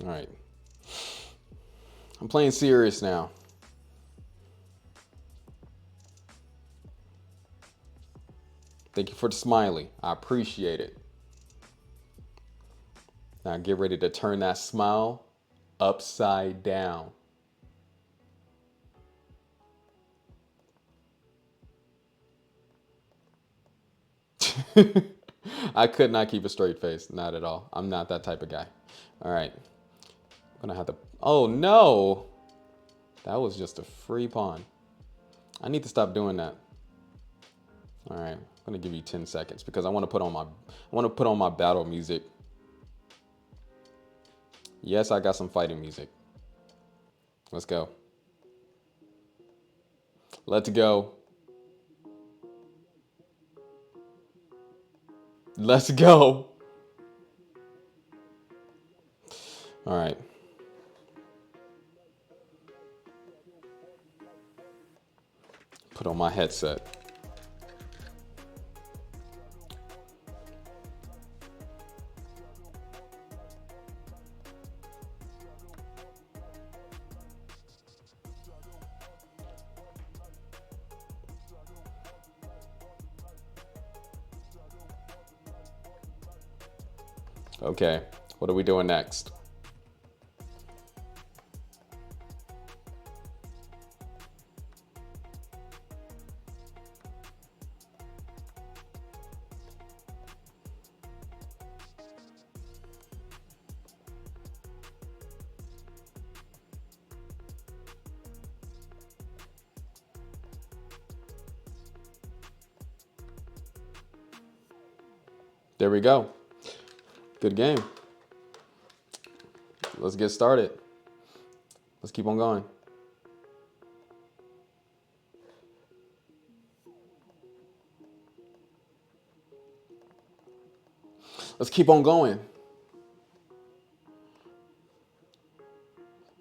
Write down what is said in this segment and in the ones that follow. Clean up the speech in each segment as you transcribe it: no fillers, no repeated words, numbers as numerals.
All right. I'm playing serious now. Thank you for the smiley. I appreciate it. Now get ready to turn that smile upside down. I could not keep a straight face. Not at all. I'm not that type of guy. All right. I'm gonna have to. Oh no! That was just a free pawn. I need to stop doing that. All right. I'm gonna give you 10 seconds because I want to put on my battle music. Yes, I got some fighting music. Let's go. Let's go. Let's go. All right. Put on my headset. Okay. What are we doing next? There we go. Good game. Let's get started. Let's keep on going. Let's keep on going.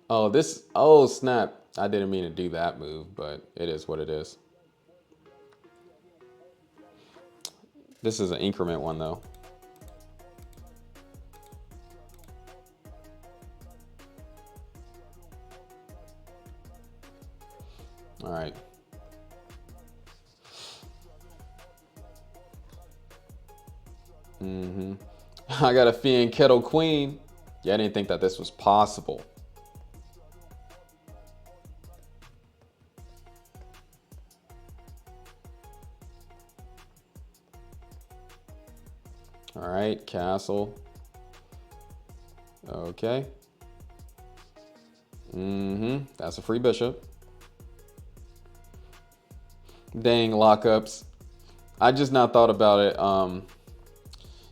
Oh, this. Oh, snap. I didn't mean to do that move, but it is what it is. This is an increment one, though. All right. I got a Fianchetto Queen. Yeah, I didn't think that this was possible. All right, castle. Okay. That's a free bishop. Dang, lockups. I just not thought about it.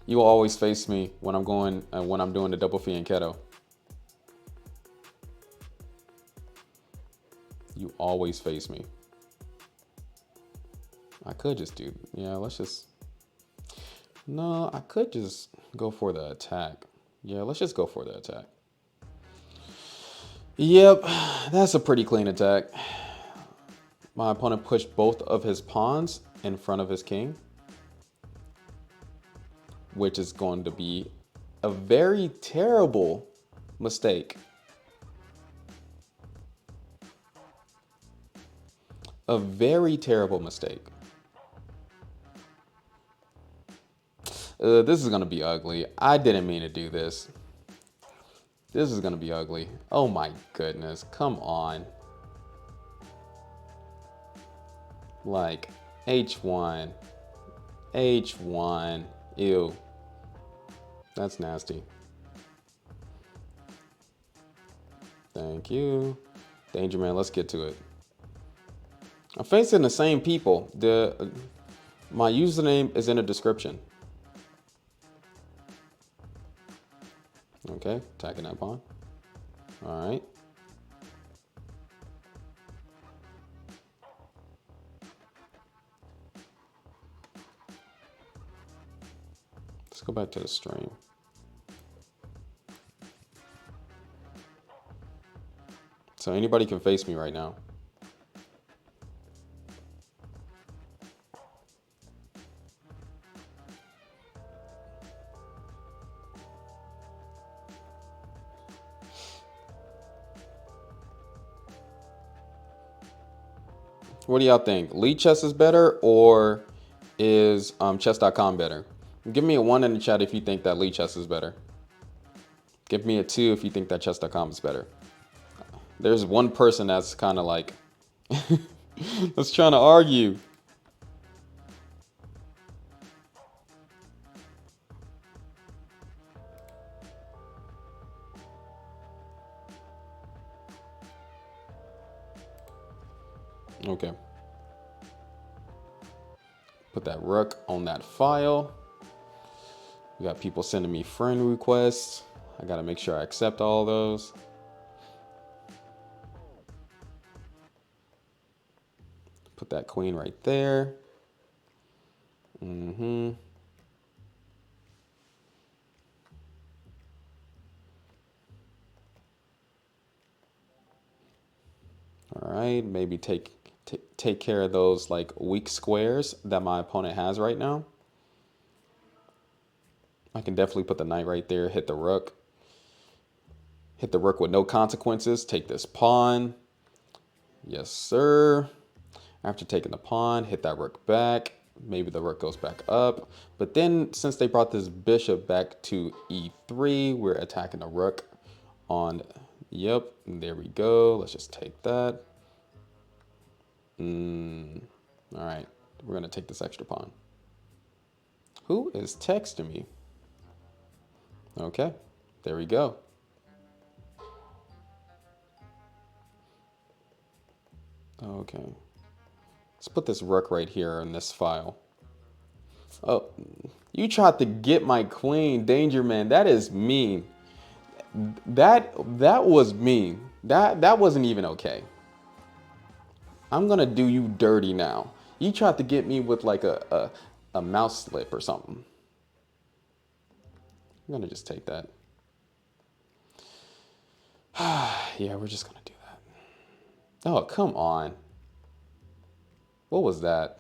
You will always face me when I'm doing the double Fianchetto. You always face me. I could just do, yeah, let's just, no, I could just go for the attack. Yeah, let's just go for the attack. Yep, that's a pretty clean attack. My opponent pushed both of his pawns in front of his king, which is going to be a very terrible mistake. A very terrible mistake. This is going to be ugly. I didn't mean to do this. This is going to be ugly. Oh my goodness. Come on. Like, H1. H1. Ew. That's nasty. Thank you. Danger Man, let's get to it. I'm facing the same people. My username is in the description. Okay, attacking that pawn. All right. Let's go back to the stream. So anybody can face me right now. What do y'all think? Lead Chess is better, or is chess.com better? Give me a 1 in the chat if you think that Lead Chess is better. Give me a 2 if you think that chess.com is better. There's one person that's kind of like, that's trying to argue. Okay. Put that rook on that file. We got people sending me friend requests. I gotta make sure I accept all those. Put that queen right there. All right, maybe take care of those like weak squares that my opponent has right now. I can definitely put the knight right there, hit the rook. Hit the rook with no consequences. Take this pawn. Yes, sir. After taking the pawn, hit that rook back. Maybe the rook goes back up. But then since they brought this bishop back to e3, we're attacking the rook on, yep, there we go. Let's just take that. All right, we're gonna take this extra pawn. Who is texting me? Okay, there we go. Okay, let's put this rook right here in this file. Oh, you tried to get my queen, Danger Man. That is mean. That was mean. That wasn't even okay. I'm gonna do you dirty now. You tried to get me with like a mouse slip or something. I'm gonna just take that. Yeah, we're just gonna do that. Oh, come on. What was that?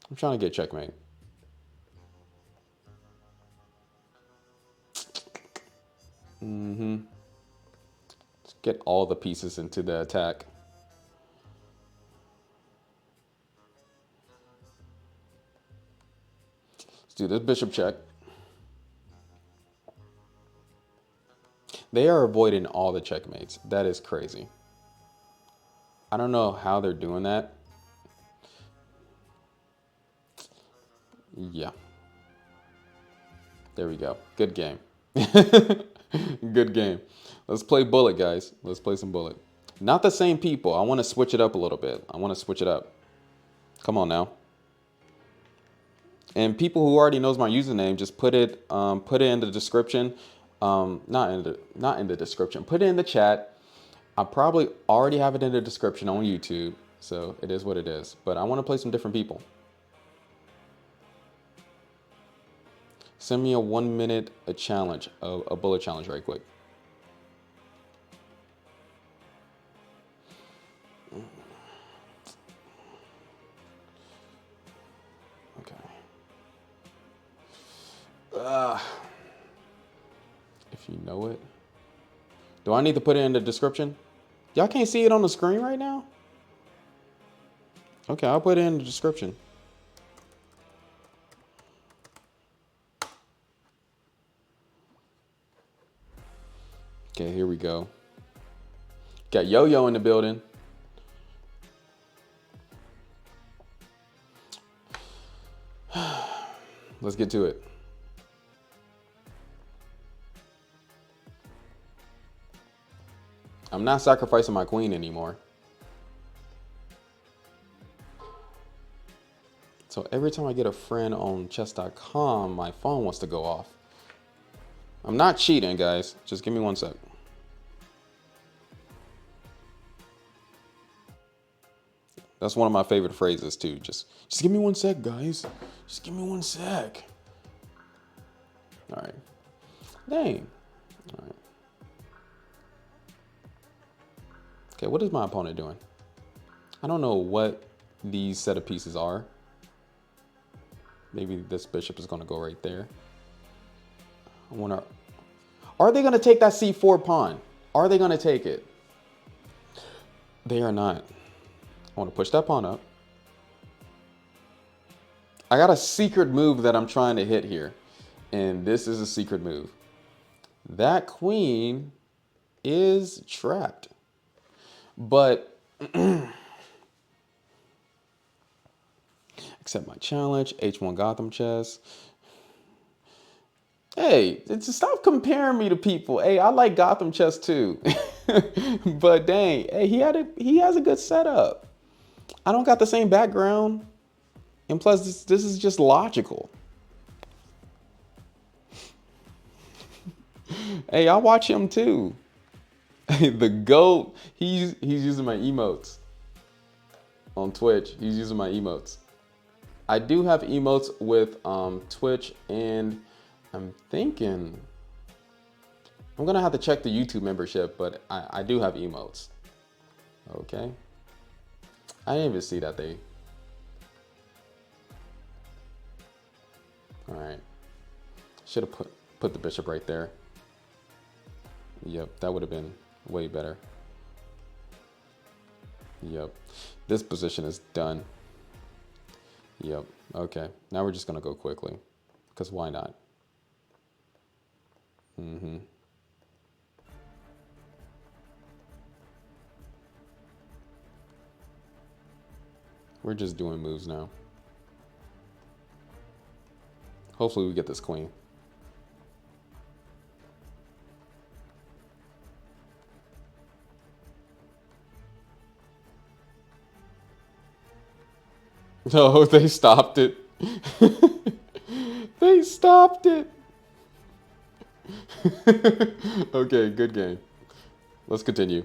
I'm trying to get checkmate. Let's get all the pieces into the attack. Let's do this bishop check. They are avoiding all the checkmates. That is crazy. I don't know how they're doing that. Yeah. There we go. Good game. Good game. Let's play bullet, guys. Let's play some bullet. Not the same people. I want to switch it up a little bit. I want to switch it up. Come on now. And people who already knows my username, just put it in the description. Not in the description. Put it in the chat. I probably already have it in the description on YouTube, so it is what it is. But I want to play some different people. Send me a 1 minute challenge, a bullet challenge right quick. Okay. If you know it. Do I need to put it in the description? Y'all can't see it on the screen right now? Okay, I'll put it in the description. Okay, here we go. Got Yo-Yo in the building. Let's get to it. I'm not sacrificing my queen anymore. So every time I get a friend on chess.com, my phone wants to go off. I'm not cheating, guys. Just give me 1 sec. That's one of my favorite phrases too. Just give me 1 sec, guys. Just give me 1 sec. All right. Dang. All right. Okay, what is my opponent doing? I don't know what these set of pieces are. Maybe this bishop is going to go right there. I wonder, are they going to take that c4 pawn? Are they going to take it? They are not. I want to push that pawn up. I got a secret move that I'm trying to hit here. And this is a secret move. That queen is trapped. But accept my challenge. H1 Gotham chess. Hey, stop comparing me to people. Hey, I like Gotham chess too. But dang, hey, he has a good setup. I don't got the same background. And plus, this is just logical. Hey, I watch him too. The GOAT, he's using my emotes on Twitch. He's using my emotes. I do have emotes with Twitch, and I'm thinking I'm gonna have to check the YouTube membership, but I do have emotes. Okay. I didn't even see that they. All right. Should have put the bishop right there. Yep, that would have been way better. Yep. This position is done. Yep. Okay. Now we're just gonna go quickly, because why not? We're just doing moves now. Hopefully we get this queen. No, they stopped it. They stopped it. Okay, good game. Let's continue.